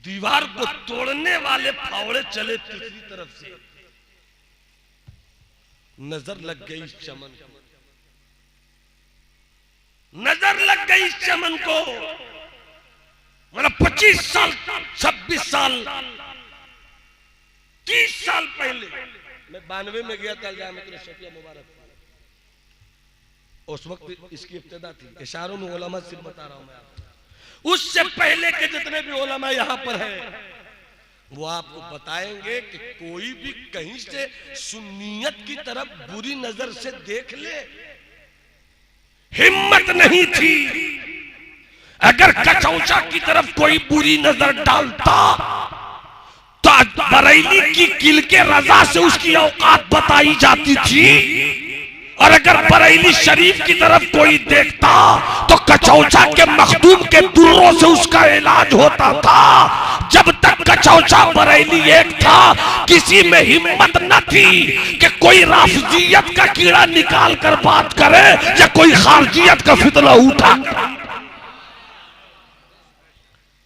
दीवार को तोड़ने वाले फावड़े चले तीसरी तरफ से, नजर लग गई इस चमन को, नजर लग गई इस चमन को। मतलब 25 साल 26 साल 30 साल पहले, मैं 92 में गया था जामिया शफिया मुबारक, उस वक्त इसकी इब्तिदा थी। इशारों में उलमा सिर्फ बता रहा हूं मैं आपको। उससे पहले के जितने भी उलमा यहां पर हैं वो आपको बताएंगे कि कोई भी कहीं से सुन्नियत की तरफ बुरी नजर से देख ले, हिम्मत नहीं थी। अगर कचौचा की तरफ कोई बुरी नजर डालता तो बरेली की किल के रजा से उसकी औकात बताई जाती थी, और अगर बरेली शरीफ की तरफ कोई देखता तो कचौचा के मखदूम के दुर्रों से उसका इलाज होता था। जब तक कचौचा बरेली एक था, किसी में हिम्मत न थी कि कोई राफजियत का कीड़ा निकाल कर बात करे या कोई खारजियत का फितना उठा।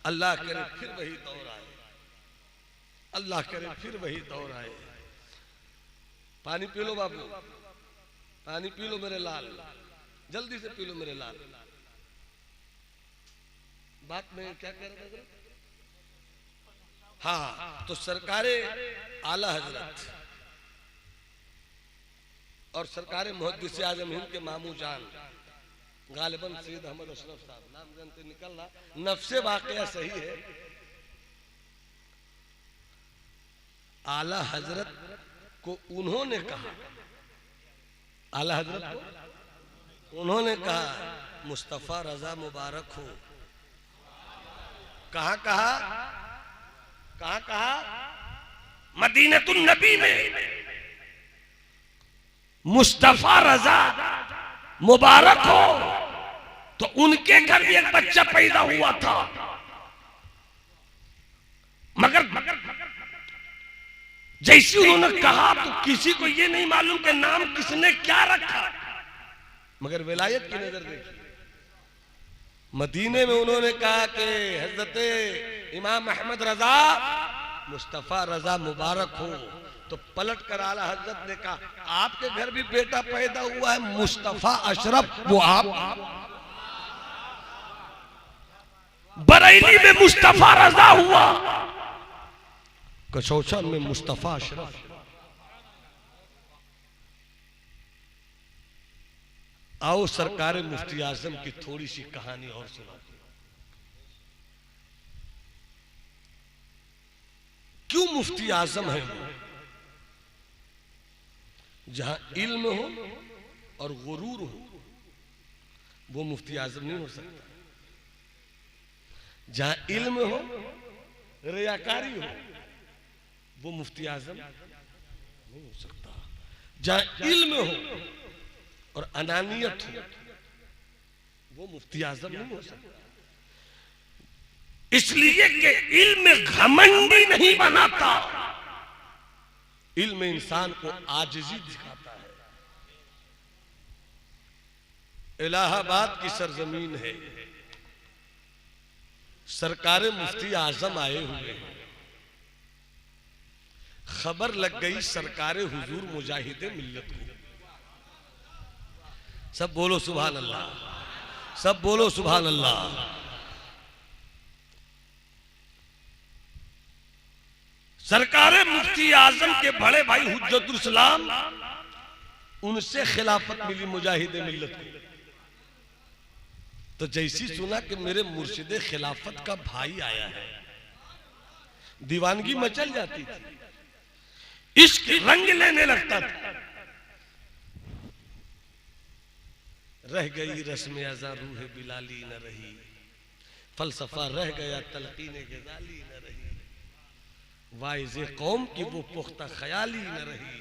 अल्लाह करे फिर वही दौर आए, अल्लाह करे फिर वही दौर आए। पानी पी लो बाबू, पानी पी लो मेरे लाल, जल्दी से पी लो मेरे लाल। बात में क्या कह रहा था? हाँ, तो सरकारे आला हजरत और सरकारे मुहद्दिस आजम हिंद के मामू जान गालिबन सैयद अहमद अशरफ साहब, नाम जानते निकल रहा, नफ्से वाकया सही है। आला हजरत को उन्होंने कहा, आला हजरत को उन्होंने कहा मुस्तफा रजा मुबारक हो। कहा कहा कहा कहा मदीनतुन नबी में मुस्तफा रजा मुबारक हो। तो उनके घर भी एक बच्चा पैदा हुआ था, मगर जैसे उन्होंने कहा तो किसी को ये नहीं मालूम कि नाम किसने क्या रखा, मगर विलायत की नजर देखिए। मदीने में उन्होंने कहा कि हजरत इमाम अहमद रजा मुस्तफा रजा मुबारक हो। तो पलट कर आला हजरत ने कहा आपके घर भी बेटा पैदा हुआ है मुस्तफा अशरफ, वो आप। बरेली में मुस्तफा रजा हुआ, कचौचा में मुस्तफा अशरफ। आओ सरकार मुफ्ती आजम की थोड़ी सी कहानी और सुनाते। क्यों मुफ्ती आजम है वो? जहां इल्म हो और गुरूर हो वो मुफ्ती आजम नहीं हो सकता। जहां इल्म हो रियाकारी हो वो मुफ्ती आजम नहीं हो सकता। जहां इल्म हो और अनानियत हो वो मुफ्ती आजम नहीं हो सकता। इसलिए कि इल्म घमंडी नहीं बनाता, इल्म इंसान को आजिजी दिखाता है। इलाहाबाद की सरजमीन है, सरकार मुफ्ती आजम आए हुए हैं। खबर लग गई सरकार हुजूर मुजाहिदे मिल्लत को। सब बोलो सुभान अल्लाह, सब बोलो सुभान अल्लाह। सरकार मुफ्ती आजम के बड़े भाई हुज्जतुल इस्लाम, उनसे खिलाफत मिली मुजाहिदे मिल्लत को। तो जैसी सुना कि मेरे मुर्शिदे खिलाफत का भाई आया है, दीवानगी मचल जाती थी, इश्क रंग लेने लगता था। रह गई रस्म अज़ा रूह बिलाली न रही, फलसफा रह गया तलकीन गज़ाली न रही, वाइज़े कौम की वो पुख्ता ख्याली न रही,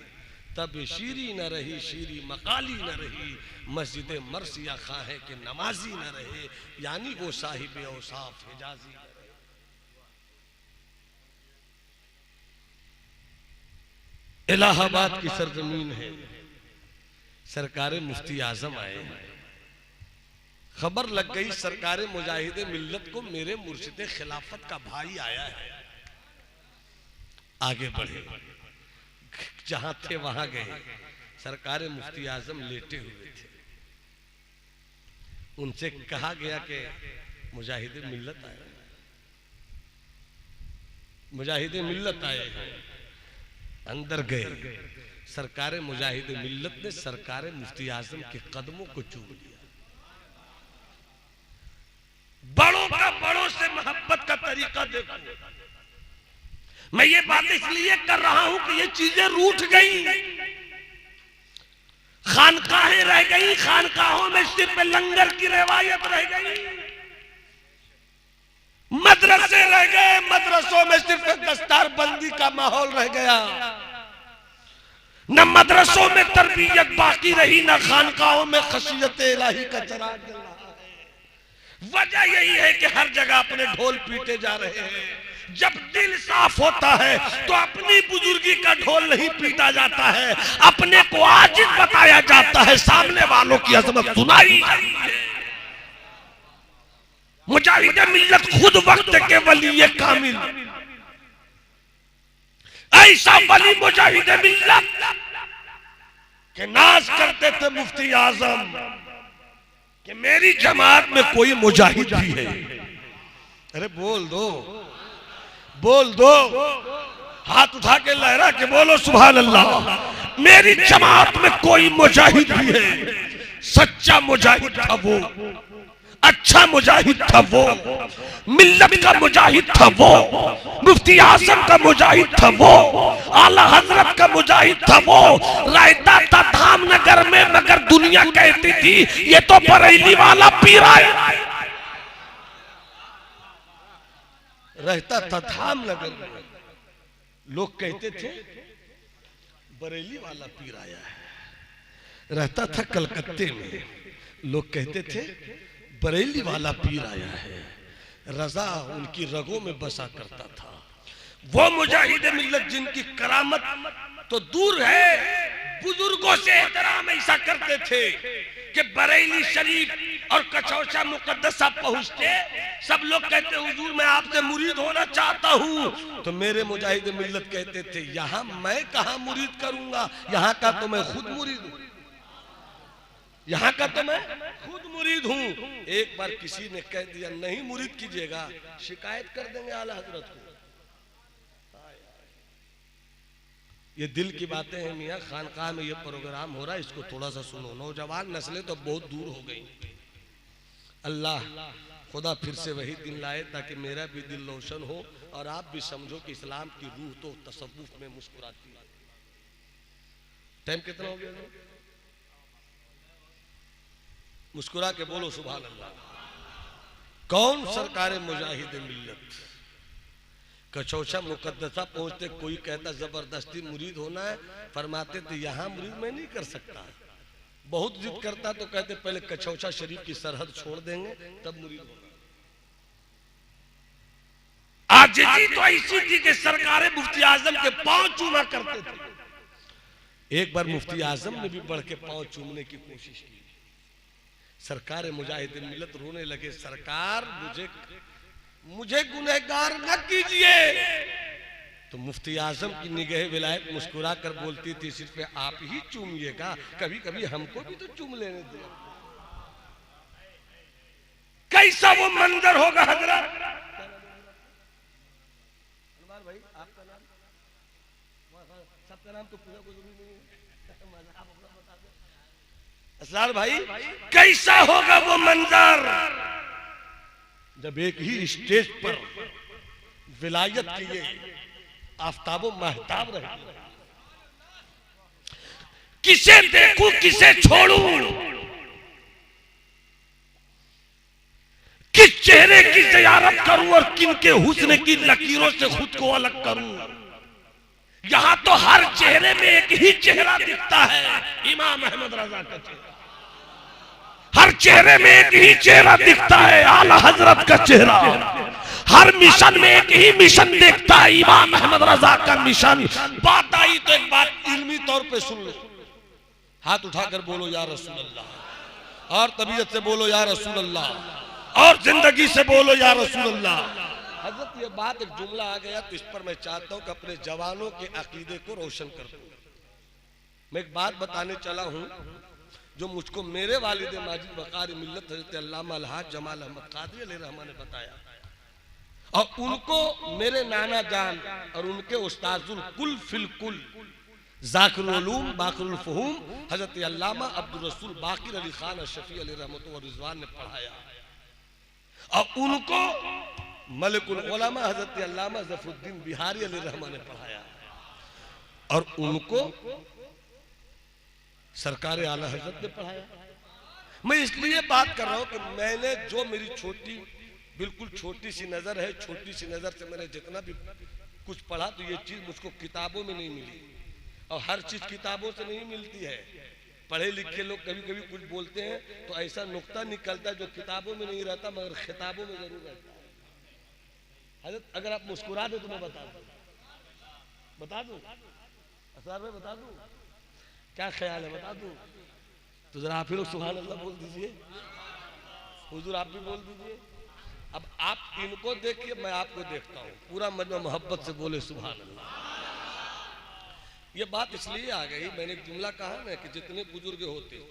तब शीरी न रही शीरी मकाली न रही, मस्जिद मरसिया खाहे के नमाजी न रहे, यानी वो साहिब औसाफ हिजाजी न रहे। इलाहाबाद की सरजमीन है, सरकार मुफ्ती आजम आए हैं। खबर लग गई सरकारे मुजाहिदे मिल्लत को मेरे मुर्शिदे खिलाफत का भाई आया है। आगे बढ़े, जहां थे वहां गए। सरकारे मुफ्ती आजम लेटे हुए थे। उनसे कहा गया कि मुजाहिदे मिल्लत आए, मुजाहिदे मिल्लत आए हैं। अंदर गए। सरकारे मुजाहिदे मिल्लत ने सरकारे मुफ्ती आजम के कदमों को चूम लिया। बड़ों का बड़ों से मोहब्बत का तरीका देखो। मैं ये बात इसलिए कर रहा हूं कि ये चीजें रूठ गई, खानकाहें रह गई, खानकाहों में सिर्फ लंगर की रिवायत रह गई, मदरसे रह गए, मदरसों में सिर्फ दस्तार बंदी का माहौल रह गया। न मदरसों में तरबियत बाकी रही, न खानकाहों में खशियत इलाही का चराग जल रहा है। वजह यही है कि हर जगह अपने ढोल पीटे जा रहे हैं। जब दिल साफ होता है तो अपनी बुजुर्गी का ढोल नहीं पीटा जाता है, अपने को आजिज बताया जाता है, सामने वालों की अजमत सुनाई जाती है। मुजाहिदे मिल्लत खुद वक्त के वली कामिल, ऐसा वली मुजाहिदे मिल्लत के नाज करते थे मुफ्ती आजम कि मेरी जमात में कोई मुजाहिद भी है। अरे बोल दो, बोल दो, हाथ उठा के लहरा के बोलो सुभान अल्लाह। मेरी जमात में कोई मुजाहिद भी है। सच्चा मुजाहिद था वो, अच्छा मुजाहिद था वो, मिल्लत का मुजाहिद था वो, मुफ्ती आजम का मुजाहिद था वो, आला हजरत का मुजाहिद था वो। रहता था धामनगर में, मगर दुनिया कहती थी ये तो बरेली वाला पीर आया। रहता था धामनगर में, लोग कहते थे बरेली वाला पीर आया है। रहता था कलकत्ते में, लोग कहते थे बरेली वाला पीर आया है। रजा उनकी रगों में बसा करता था। वो मुजाहिदे मिल्लत जिनकी करामत तो दूर है, बुजुर्गों से एहतराम ऐसा करते थे कि बरेली शरीफ और कचौचा मुकद्दसा पहुंचते, सब लोग कहते हुजूर मैं आपसे मुरीद होना चाहता हूं। तो मेरे मुजाहिदे मिल्लत कहते थे यहां मैं कहां मुरीद करूंगा, यहां का तो मैं खुद मुरीद हूं, यहां का तो मैं खुद मुरीद हूं। एक बार किसी ने कह दिया नहीं मुरीद कीजिएगा, शिकायत कर देंगे आला हजरत को। ये दिल की बातें हैं मियाँ। खानकाह में ये प्रोग्राम हो रहा है, इसको थोड़ा सा सुनो। नौजवान नस्लें तो बहुत दूर हो गई। अल्लाह खुदा फिर से वही दिन लाए ताकि मेरा भी दिल रोशन हो और आप भी समझो कि इस्लाम की रूह तो तसव्वुफ में मुस्कुराती है। टाइम कितना हो गया? मुस्कुरा के बोलो सुभान अल्लाह। कौन सरकारे मुजाहिदे मिल्लत कचौचा मुकद्दसा पहुंचते, कोई कहता जबरदस्ती मुरीद होना है, फरमाते थे यहाँ मुरीद मैं नहीं कर सकता। बहुत जिद करता तो कहते पहले कचौचा शरीफ की सरहद छोड़ देंगे तब मुरीद होगा। आज जी तो ऐसी थी कि सरकारे मुफ्ती आजम के पांव चूमा करते थे। एक बार मुफ्ती आजम ने भी बढ़ के पांव चूमने की कोशिश की। सरकार मुजाहिदे मिल्लत रोने लगे, सरकार मुझे गुनहगार न कीजिए। तो मुफ्ती आजम की निगाह विलायत मुस्कुरा कर बोलती थी सिर्फ आप ही चूमिएगा, कभी कभी हमको भी तो चूम लेने दो। कैसा वो मंजर होगा हजरत। भाई आपका नाम, सबका नाम तो पूरा कोई जरूरी नहीं है, असरार भाई कैसा होगा वो मंजर जब एक ही स्टेज पर विलायत के ये आफताबो महताब रहे। किसे देखूं किसे छोड़ूं, किस चेहरे की ज़ियारत करूं और किन के हुस्न की लकीरों से खुद को अलग करूं। यहां तो हर चेहरे में एक ही चेहरा दिखता है, इमाम अहमद रजा का चेहरा। हर चेहरे में एक ही चेहरा दिखता है, आला हजरत का चेहरा। हर मिशन में एक ही मिशन देखता है, इमाम अहमद रजा का मिशन। बात आई तो एक बात इल्मी तौर पे सुन लो, हाथ उठाकर बोलो या रसूल अल्लाह। और तबीयत से बोलो या रसूल अल्लाह, और जिंदगी से बोलो या रसूल अल्लाह। हजरत ये बात एक जुमला आ गया तो इस पर मैं चाहता हूं कि अपने जवानों के अकीदे को रोशन कर दूं। मैं एक बात बताने चला हूं जो मुझको मेरे वालिद माजिद वक़ार मिल्लत हजरत अल्लामा अलहाज जमाल अहमद कादरी अलैहिर्रहमा ने बताया, और उनको मेरे नाना जान और उनके उस्ताजुल कुल फिल कुल ज़ाकिरुल उलूम बाक़िरुल फ़ुहूम हजरत अल्लामा अब्दुल रसूल बाक़िर अली खान अशफ़ी अलैहिर्रहमत व रिज़वान ने पढ़ाया, और उनको मलिकुल उलमा हजरत अल्लामा ज़फ़रुद्दीन बिहारी अलैहिर्रहमा ने पढ़ाया, और उनको सरकार आला हजरत ने पढ़ाया। मैं इसलिए बात कर रहा हूं कि मैंने जो मेरी छोटी बिल्कुल छोटी सी नजर है, छोटी सी नजर से मैंने जितना भी कुछ पढ़ा तो ये चीज मुझको किताबों में नहीं मिली, और हर चीज किताबों से नहीं मिलती है। पढ़े लिखे लोग कभी कभी कुछ बोलते हैं तो ऐसा नुक्ता निकलता है जो किताबों में नहीं रहता मगर खिताबों में जरूर रहता है। हजरत अगर आप मुस्कुरा दे तो मैं बता दूं असरार में बता दूं, क्या ख्याल है बता दूं? तो जरा आप ही लोग सुभान अल्लाह बोल दीजिए, हुजूर आप भी बोल दीजिए। अब आप इनको देखिए, मैं आपको देखता हूँ, पूरा मन में मोहब्बत से बोले सुभान अल्लाह। ये बात इसलिए आ गई, मैंने एक जुमला कहा ना कि जितने बुजुर्ग होते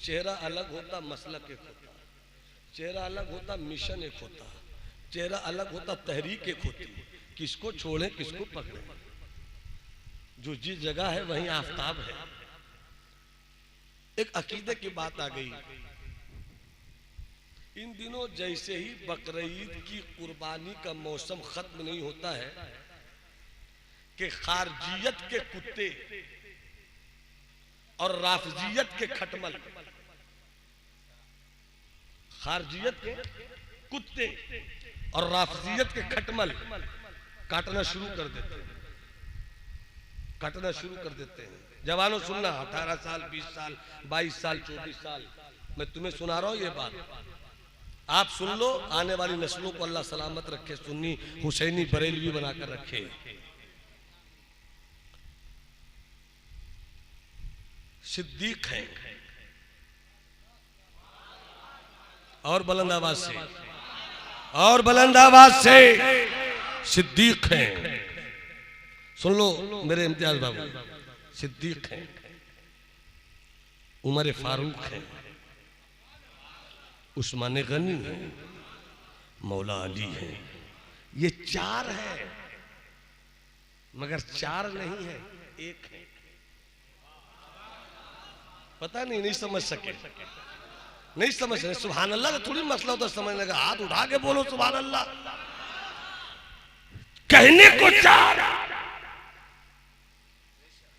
चेहरा अलग होता, मसलक एक होता, चेहरा अलग होता, मिशन एक होता, चेहरा अलग होता, तहरीक एक होती, किसको छोड़े किसको पकड़े, जो जिस जगह है वहीं आफताब है। एक अकीदे की बात आ गई, इन दिनों जैसे ही बकरीद की कुर्बानी का मौसम खत्म नहीं होता है कि खारजियत के कुत्ते और राफजियत के खटमल, खारजियत के कुत्ते और राफजियत के खटमल काटना शुरू कर देते हैं, काटना शुरू कर देते हैं। जवानों सुनना, 18 साल 20 साल 22 साल 24 साल मैं तुम्हें सुना रहा हूं ये बात, आप सुन लो, आने वाली नस्लों को अल्लाह सलामत रखे, सुन्नी हुसैनी बरेलवी बनाकर रखे। सिद्दीक हैं, और बुलंद आवाज से, और बुलंद आवाज से सिद्दीक हैं। सुन लो मेरे इम्तियाज बाबू, सिद्दीक हैं, उमर फारूक हैं, उस्मान गनी है, मौला अली है। ये चार है मगर चार नहीं है, एक है। पता नहीं समझ सके, नहीं समझ सके। सुभान अल्लाह का थोड़ी मसला होता समझने का, हाथ उठा के बोलो सुभान अल्लाह। कहने को चार,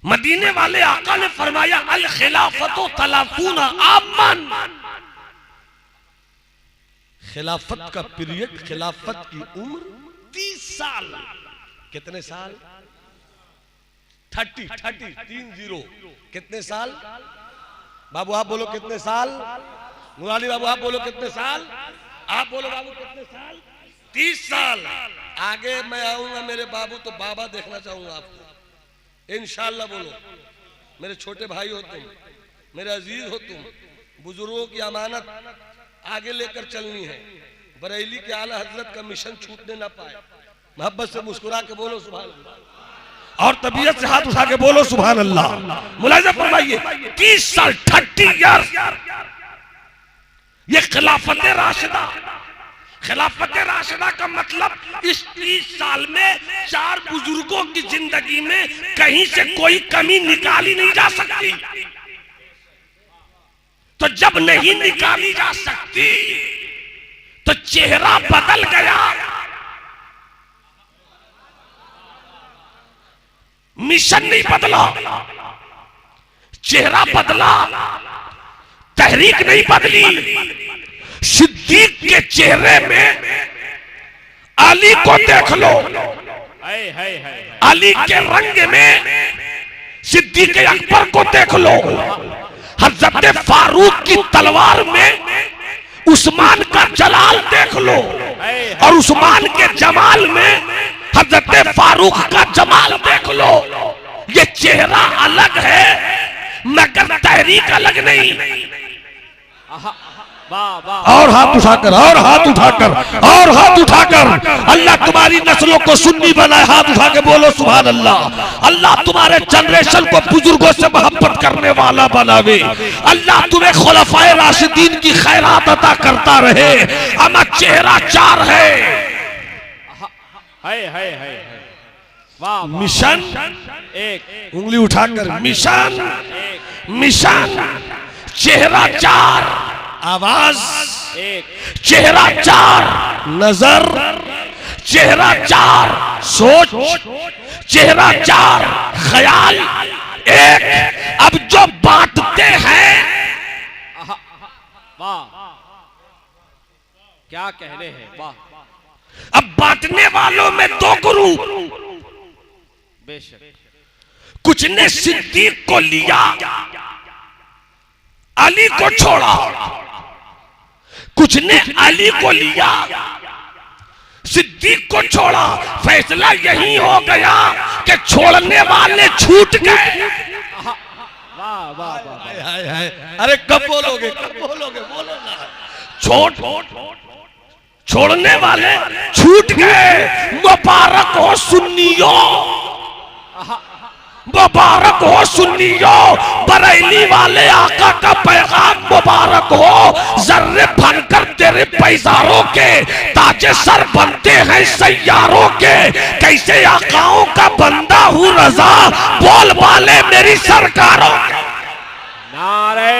मदीने वाले आका ने फरमाया अल खिलाफतो तलाफूना आमन, खिलाफत का पीरियड, खिलाफत की उम्र 30 साल। कितने साल? 30 कितने साल? बाबू आप बोलो कितने साल? मुराली बाबू आप बोलो कितने साल? आप बोलो बाबू कितने साल? 30 साल। आगे मैं आऊंगा मेरे बाबू तो बाबा देखना चाहूंगा आपको इंशाअल्लाह। बोलो मेरे छोटे भाई हो तुम, मेरे अजीज हो तुम, बुजुर्गों की अमानत आगे लेकर चलनी है। बरेली के आला हजरत का मिशन छूटने ना पाए। मोहब्बत से मुस्कुरा के बोलो सुभान अल्लाह, और तबीयत से हाथ उठा के बोलो सुभान अल्लाह। मुलाहिजा फरमाइए 30 साल 30 ईयर्स, ये खिलाफत राशिदा। खिलाफत राशिदा का मतलब इस 30 साल में 4 बुजुर्गों की जिंदगी में कहीं से कोई कमी निकाली नहीं जा सकती। तो जब नहीं निकाली जा सकती तो चेहरा बदल गया, मिशन नहीं बदला, चेहरा बदला, तहरीक नहीं बदली। सिद्दीक के चेहरे में अली को देख लो, अली के रंग में सिद्दीक अकबर को देख लो, हजरत फारूक की तलवार में उस्मान का जलाल देख लो, और उस्मान के जमाल में हजरत फारूक का जमाल देख लो। ये चेहरा अलग है मगर तहरीक अलग नहीं। और हाथ उठाकर, और हाथ उठाकर, और हाथ उठाकर अल्लाह तुम्हारी नस्लों को सुन्नी बनाए। हाथ उठा के बोलो सुभान अल्लाह। अल्लाह तुम्हारे जनरेशन को बुजुर्गों से मोहब्बत करने वाला बनावे। अल्लाह तुम्हें खुलफाए राशिदीन की खैरात अता करता रहे। अमा चेहरा चार है। मिशन एक, उंगली उठाकर मिशन, मिशन चेहरा चार, आवाज एक, चेहरा चार, नजर चेहरा चार, सोच चेहरा चार, ख्याल एक। अब जो बांटते हैं, वाह क्या कहने हैं, वाह। अब बांटने वालों में दो ग्रुप, बेशक। कुछ ने सिद्दीक को लिया, अली को छोड़ा, कुछ ने अली को लिया, सिद्दीक को छोड़ा। फैसला यही हो गया कि छोड़ने वाले छूट गए। वाह वाह वाह। अरे कब बोलोगे, कब बोलोगे, बोलो ना। छोड़ने वाले छूट गए। मुबारक हो सुन्नियों, मुबारक हो सुन्नियों। बरेली वाले आका का पैगाम मुबारक हो। जर्रे बनकर तेरे पैजारों के ताजे सर बनते हैं सैयारों के। कैसे आकाओं का बंदा हूँ रजा, बोल वाले मेरी सरकारों। नारे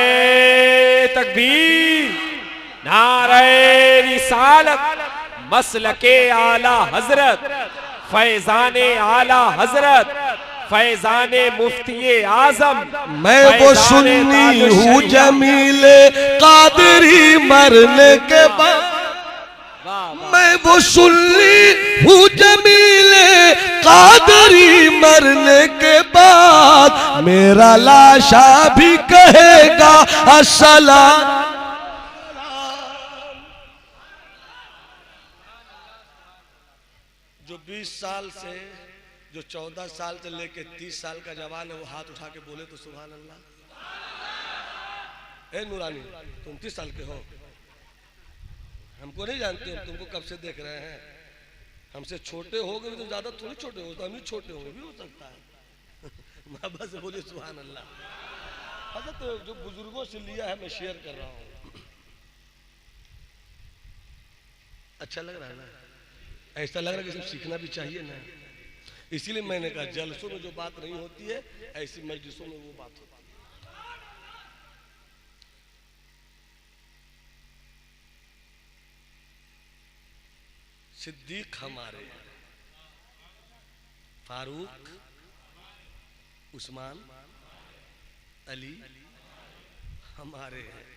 तकबीर, नारे रिसालत, मसलके आला हजरत, फैजाने आला हजरत, फैजाने मुफ्ती आजम। मैं वो सुन्नी हूँ जमीले कादरी मरने के बाद, मैं वो सुन्नी हूँ जमीले कादरी मरने के बाद। मेरा लाशा भी कहेगा अस्सलाम। जो 20 साल से, जो 14 साल से लेके 30 साल का जवान है, वो हाथ उठा के बोले तो सुभान अल्लाह। ए नूरानी, तुम 30 साल के हो, हमको नहीं जानते हो, तुमको कब से देख रहे हैं। हमसे छोटे हो गए तो ज्यादा थोड़ी छोटे हो, तो हम ही छोटे होंगे भी हो सकता है। मोहब्बत से बोले सुभान अल्लाह। अच्छा, तो जो बुजुर्गों से लिया है मैं शेयर कर रहा हूँ। अच्छा लग रहा है ना? ऐसा लग रहा है कि सब सीखना भी चाहिए ना। इसीलिए मैंने कहा जलसों में जो बात नहीं होती है, ऐसी मजलिसों में वो बात होती है। सिद्दीक हमारे, फारूक, उस्मान, अली हमारे हैं।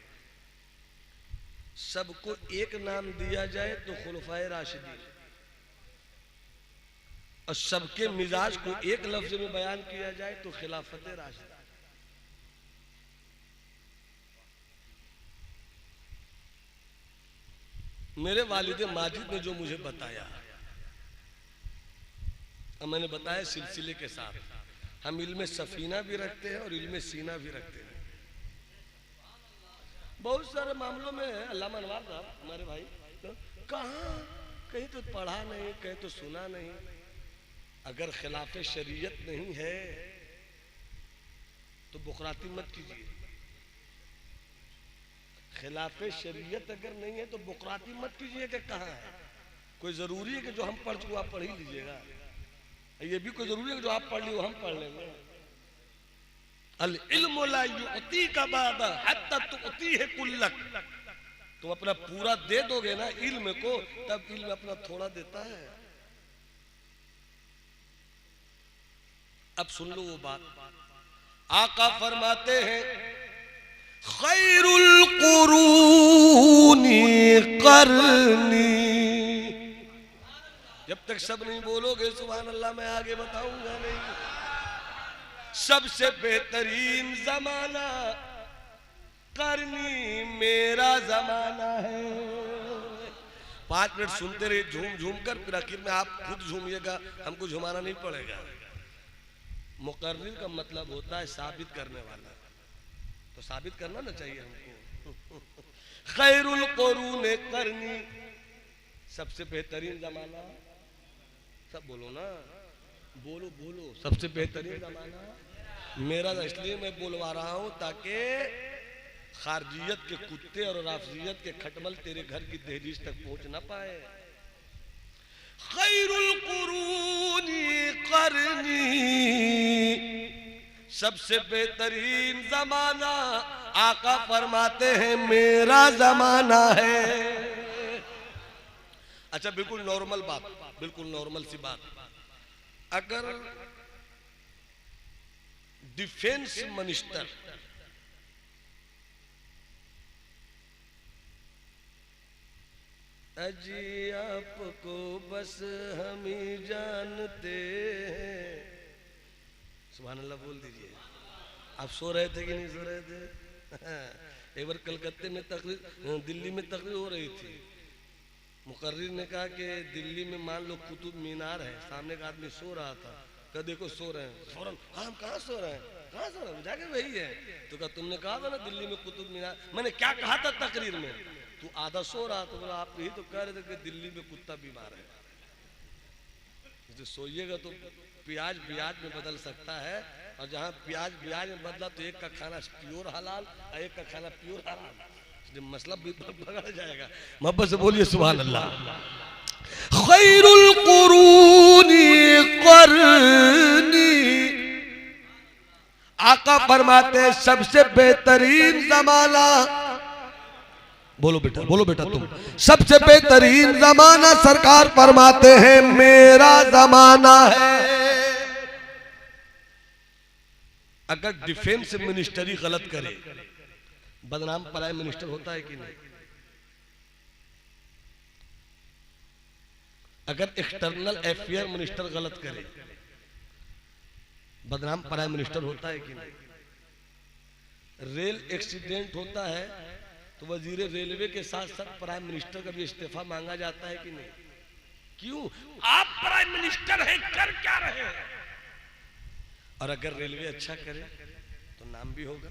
सबको एक नाम दिया जाए तो खुलफाए राशिदीन, और सबके मिजाज को एक लफ्ज में बयान किया जाए तो खिलाफत राशिदा। मेरे वालिद माजिद ने जो मुझे बताया, और मैंने बताया सिलसिले के साथ, हम इल्म सफीना भी रखते हैं और इल्म सीना भी रखते हैं। बहुत सारे मामलों में अल्लामा अनवार साहब हमारे भाई, तो कहाँ कहीं तो पढ़ा नहीं, कहीं तो सुना नहीं। अगर खिलाफ शरीयत नहीं है तो बुकराती मत कीजिए। खिलाफ शरीयत अगर नहीं है तो बुकराती मत कीजिए कि कहाँ है। कोई जरूरी है कि जो हम पढ़ चुके आप पढ़ ही लीजिएगा? ये भी कोई जरूरी है कि जो आप पढ़ लिए वो हम पढ़ लेंगे? अल इल्मु ला युअतीका बादा हत्ता तुअतीह कुल्लक। तुम अपना पूरा दे दोगे ना इल्म को, तब इल्म अपना थोड़ा देता है। अब सुन लो वो बात। आका फरमाते हैं खैरुल कुरूनी करनी। जब तक सब नहीं बोलोगे सुभान अल्लाह मैं आगे बताऊंगा नहीं। सबसे बेहतरीन जमाना करनी मेरा जमाना है। 5 मिनट सुनते रहिए झूम झूम कर, फिर आखिर में आप खुद झूमिएगा, हमको झुमाना नहीं पड़ेगा। मुकर्रिर का मतलब होता है साबित करने वाला, तो साबित करना ना चाहिए हमको। खैरुल कुरून करनी, सबसे बेहतरीन जमाना, सब बोलो ना, बोलो बोलो, सबसे बेहतरीन जमाना मेरा। इसलिए मैं बोलवा रहा हूं ताकि खारजियत के कुत्ते और राफजियत के खटमल तेरे घर की दहलीज तक पहुंच ना पाए। खैरुल कुरून करनी, सबसे बेहतरीन जमाना आका फरमाते हैं मेरा जमाना है। अच्छा बिल्कुल नॉर्मल बात, बिल्कुल नॉर्मल सी बात, अगर डिफेंस मिनिस्टर अजी आपको बस हम ही जानते हैं, सुभान अल्लाह बोल दीजिए। आप सो रहे थे कि नहीं सो रहे थे? एक बार कलकत्ते में तकरीर, दिल्ली में तकरीर हो रही थी, मुकर्रिर ने कहा कि दिल्ली में मान लो कुतुब मीनार है, सामने का आदमी सो रहा था, कहा देखो सो रहे हैं, फौरन हाँ हम कहाँ सो रहे हैं, कहाँ सो रहे हैं, जाके वही है। तो कहा तुमने कहा था ना दिल्ली में कुतुब मीनार, मैंने क्या कहा था तकरीर में, तू आधा सो रहा था, बोला आप यही तो कह रहे थे कि दिल्ली में कुत्ता बीमार है। जो सोइएगा तो प्याज ब्याज में बदल सकता है, और जहाँ प्याज ब्याज में बदला तो एक का खाना प्योर हलाल और एक का खाना प्योर हराम, मसला बगड़ जाएगा। मोहब्बत से बोलिए सुभान अल्लाह। खैरुल कुरूनी करनी, आका फरमाते सबसे बेहतरीन जमाना, बोलो बेटा तुम, सबसे बेहतरीन जमाना सरकार फरमाते हैं मेरा जमाना है। अगर डिफेंस मिनिस्टर ही गलत करे, बदनाम प्राइम मिनिस्टर होता है कि नहीं? अगर एक्सटर्नल अफेयर मिनिस्टर गलत करे, बदनाम प्राइम मिनिस्टर होता है कि नहीं? रेल एक्सीडेंट होता है तो वजीर रेलवे के साथ साथ प्राइम मिनिस्टर का भी इस्तीफा मांगा जाता है कि नहीं? क्यों? आप प्राइम मिनिस्टर हैं, कर क्या रहे हैं? और अगर रेलवे अच्छा करे तो नाम भी होगा।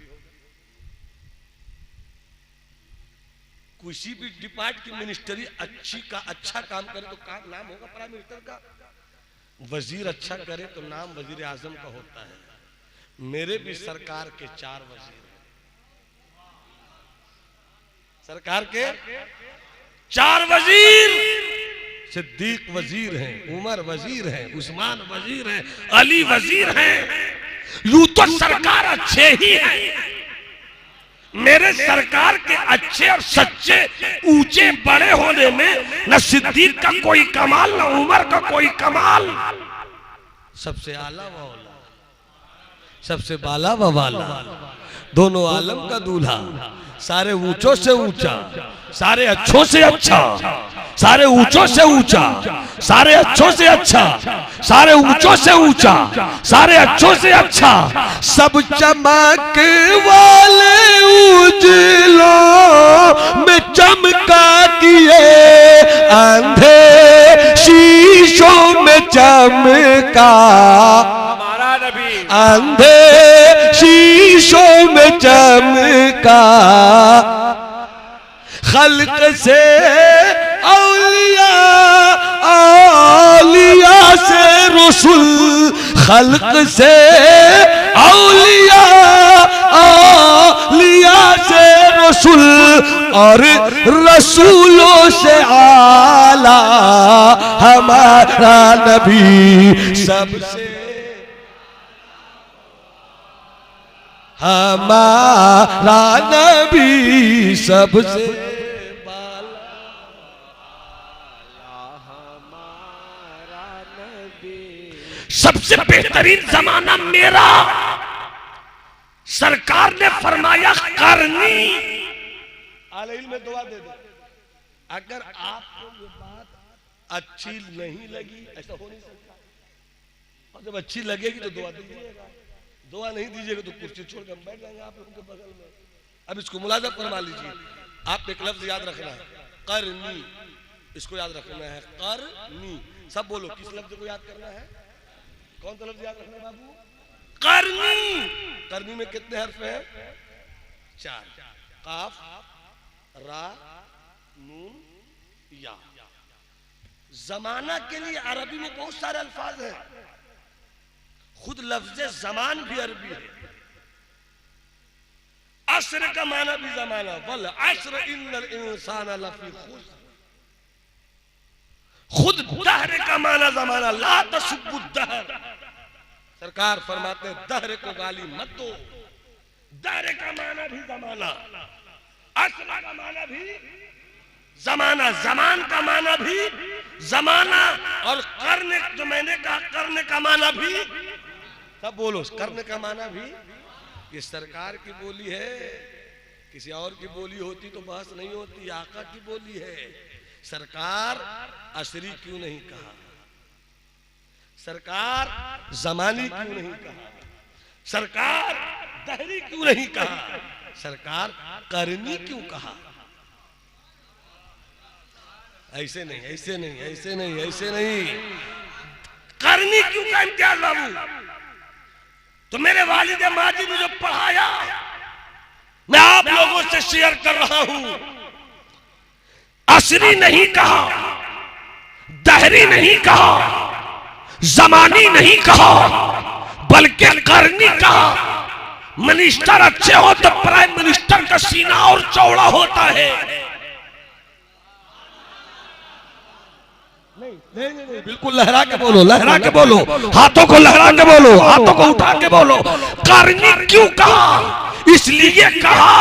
किसी भी डिपार्ट की मिनिस्टरी अच्छा काम करे तो नाम होगा प्राइम मिनिस्टर का। वजीर अच्छा करे तो नाम वजीर आजम का होता है। मेरे भी सरकार के 4 वजीर, सरकार के 4 वजीर, सिद्दीक वजीर हैं, उमर वजीर हैं, उस्मान वजीर हैं, अली वजीर हैं। यूं तो सरकार अच्छे ही हैं, मेरे सरकार के अच्छे और सच्चे ऊंचे बड़े होने में न सिद्दीक का कोई कमाल न उमर का कोई कमाल, सबसे आला व औला, सबसे बाला व वाला, दोनों आलम का दूल्हा, सारे ऊंचों से ऊंचा, सारे अच्छों से अच्छा, सारे ऊंचों से ऊंचा, सारे अच्छों से अच्छा, सारे ऊंचों से ऊंचा, सारे अच्छों से अच्छा, सब चमक वाले उजलों में चमका दिए, अंधे शीशों में चमका हमारा नबी, अंधे शीशों में चमका, खल्क से औलिया, औलिया से रसूल, खल्क से औलिया, औलिया से रसूल, और रसूलों से आला हमारा नबी, सबसे हमारा नबी सबसे सबसे बेहतरीन जमाना मेरा। सरकार ने फरमाया करनी, आले में दुआ दे दो। अगर आपको ये बात अच्छी नहीं लगी, ऐसा हो नहीं सकता, और जब अच्छी लगेगी तो दुआ दीजिएगा, दुआ नहीं दीजिएगा तो कुर्सी छोड़ कर बैठ जाएंगे आप लोगों के बगल में। अब इसको मुलाजा फरमा लीजिए। आप एक लफ्ज याद रखना है, करनी, इसको याद रखना है, करनी। सब बोलो, किस लफ्ज को याद करना है? कौन सा लफ्ज याद रखना है बाबू? करनी। करनी में कितने हर्फ हैं? 4, काफ, रा नून या। जमाना के लिए अरबी में बहुत सारे अल्फाज हैं, खुद लफ्ज जमान भी अरबी है। अस्र का माना भी जमाना, वल अस्र इन्नल इंसान लफी खुस्र। खुद दहर का माना जमाना, ला तसुब्बु दहर। सरकार फरमाते दहर को गाली मत दो। दहर का माना भी जमाना, अस्र का माना भी जमाना, जमान का माना भी जमाना, और करने, जो मैंने कहा करने का माना भी, सब बोलो, करने का माना भी। ये सरकार की बोली है, किसी और की बोली होती तो बहस नहीं होती, आका की बोली है। सरकार असरी क्यों नहीं कहा, सरकार जमानी क्यों नहीं कहा, सरकार दहरी क्यों नहीं कहा, सरकार करनी क्यों कहा? ऐसे नहीं, ऐसे नहीं, ऐसे नहीं, ऐसे नहीं, करनी क्यों का इम्तियाज बाबू? तो मेरे वालिद माजी ने जो पढ़ाया मैं आप लोगों से शेयर कर रहा हूं। असरी नहीं कहा, दहरी नहीं कहा, जमानी नहीं कहा, बल्कि करनी कहा। मिनिस्टर अच्छे हो तो प्राइम मिनिस्टर का सीना और चौड़ा होता है। नहीं, बिल्कुल लहरा के बोलो, लहरा के बोलो, हाथों को लहरा के बोलो, हाथों को उठा के बोलो। करनी क्यों कहा? इसलिए कहा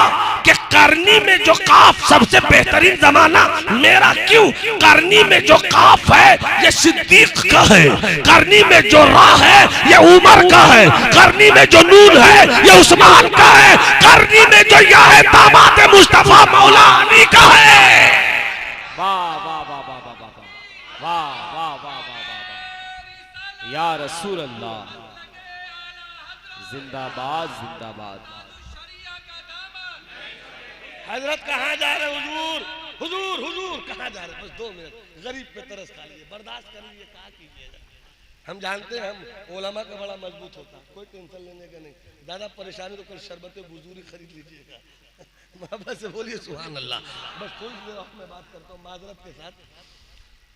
कि करनी में जो काफ सबसे बेहतरीन जमाना मेरा क्यों? करनी में जो काफ है ये सिद्दीक का है, करनी में जो रा है ये उमर का है, करनी में जो नून है ये उस्मान का है, करनी में जो या है दामाद मुस्तफा मौला अली का है। वाह वाह वाह वाह वाह वाह वाह वाह वाह वाह, या रसूल अल्लाह, जिंदाबाद जिंदाबाद। हजरत कहाँ जा रहे? हुजूर हुजूर हुजूर कहाँ जा रहे? बस 2 मिनट, गरीब पे तरस खा लीजिए, बर्दाश्त कर लीजिए, कहा कीजिएगा। हम जानते हैं हम उलमा का बड़ा मजबूत होता है, कोई टेंशन लेने का नहीं। ज्यादा परेशानी तो कल शरबत बुजूरी खरीद लीजिएगा। मोहब्बत से बोलिए सुभान अल्लाह। बस थोड़ी देर में बात करता हूँ माजरत के साथ,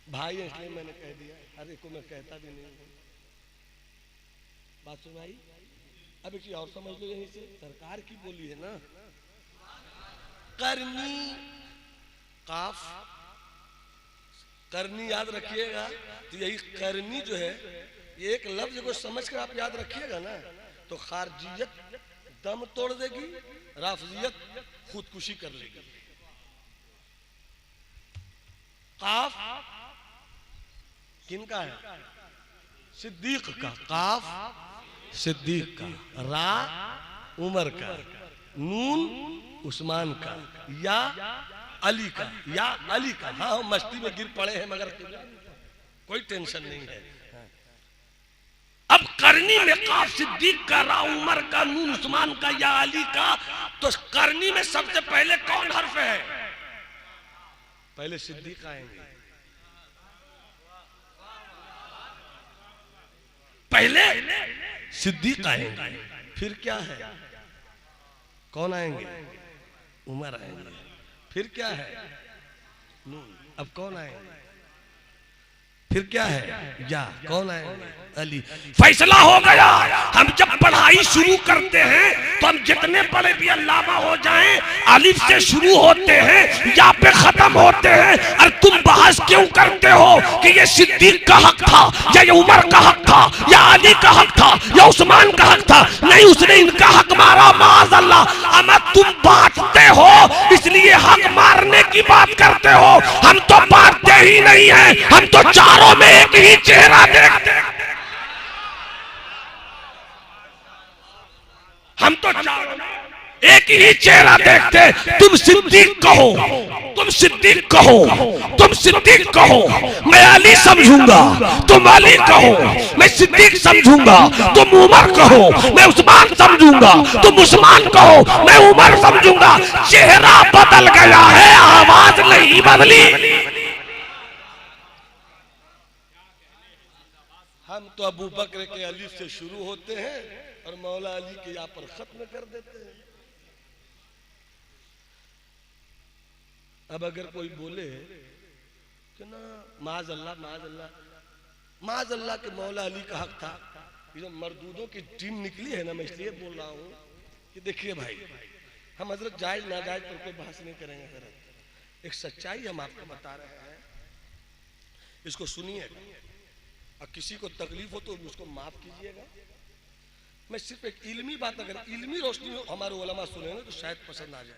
भाई है इसलिए मैंने कह दिया, हर एक को मैं कहता भी नहीं हूँ। बात सुनाई, अब एक चीज और समझ लो, यहीं से सरकार की बोली है ना, करनी काफ, करनी याद रखिएगा। तो यही करनी जो है ये एक लफ्ज को समझ कर आप याद रखिएगा ना, तो खारजियत दम तोड़ देगी, राफजियत खुदकुशी कर लेगी। काफ किनका है? सिद्दीक का। काफ सिद्दीक का, रा उमर का, नून उस्मान का, या अली का, या अली का। हाँ हम मस्ती में गिर पड़े हैं मगर कोई टेंशन नहीं है। अब करनी में काफ सिद्दीक का, रा उमर का, नून उस्मान का, या अली का। तो करनी में सबसे पहले कौन हर्फ है? पहले सिद्दीक आएंगे, पहले सिद्दीक आएंगे, फिर क्या है? कौन आएंगे? उमर आएंगे, फिर क्या है? नून। अब कौन आएंगे? फिर क्या है? या। कौन आएंगे? अली। फैसला हो गया। हम जब पढ़ाई शुरू करते हैं तो हम जितने बड़े भी अल्लामा हो जाएं, अलिफ से शुरू होते हैं, या पे खत्म होते हैं। और तुम बहस क्यों करते हो कि ये सिद्दीक का हक था, या ये उमर का हक था, या अली का हक था, या उस्मान का हक था? नहीं, उसने इनका हक मारा, माअज़ल्लाह। अमा तुम बांटते हो इसलिए हक मारने की बात करते हो। हम तो बांटते ही नहीं है, हम तो चारों में एक ही चेहरा देखते हैं। हम तो चारों एक ही चेहरा देखते। तुम सिद्दीक कहो, तुम सिद्दीक कहो, तुम सिद्दीक कहो, मैं अली समझूंगा। तुम अली कहो, मैं सिद्दीक समझूंगा। तुम उमर कहो, मैं उस्मान समझूंगा। तुम उस्मान कहो, मैं उमर समझूंगा। चेहरा बदल गया है, आवाज नहीं बदली। हम तो अबू बकर के अली से शुरू होते हैं और मौला अली के यहाँ पर खत्म कर देते हैं। अब अगर कोई बोले कि ना माज अल्लाह के मौला अली का हक था, ये जो मरदूदों की टीम निकली है ना, मैं इसलिए बोल रहा हूँ कि देखिए भाई, हम हजरत जायज नाजायज पर कोई बहस नहीं करेंगे हजरत, एक सच्चाई हम आपको बता रहे हैं, इसको सुनिएगा और किसी को तकलीफ हो तो उसको माफ कीजिएगा। मैं सिर्फ एक इल्मी बात, अगर इल्मी रोशनी में हमारे उलमा सुनेंगे तो शायद पसंद आ जाए।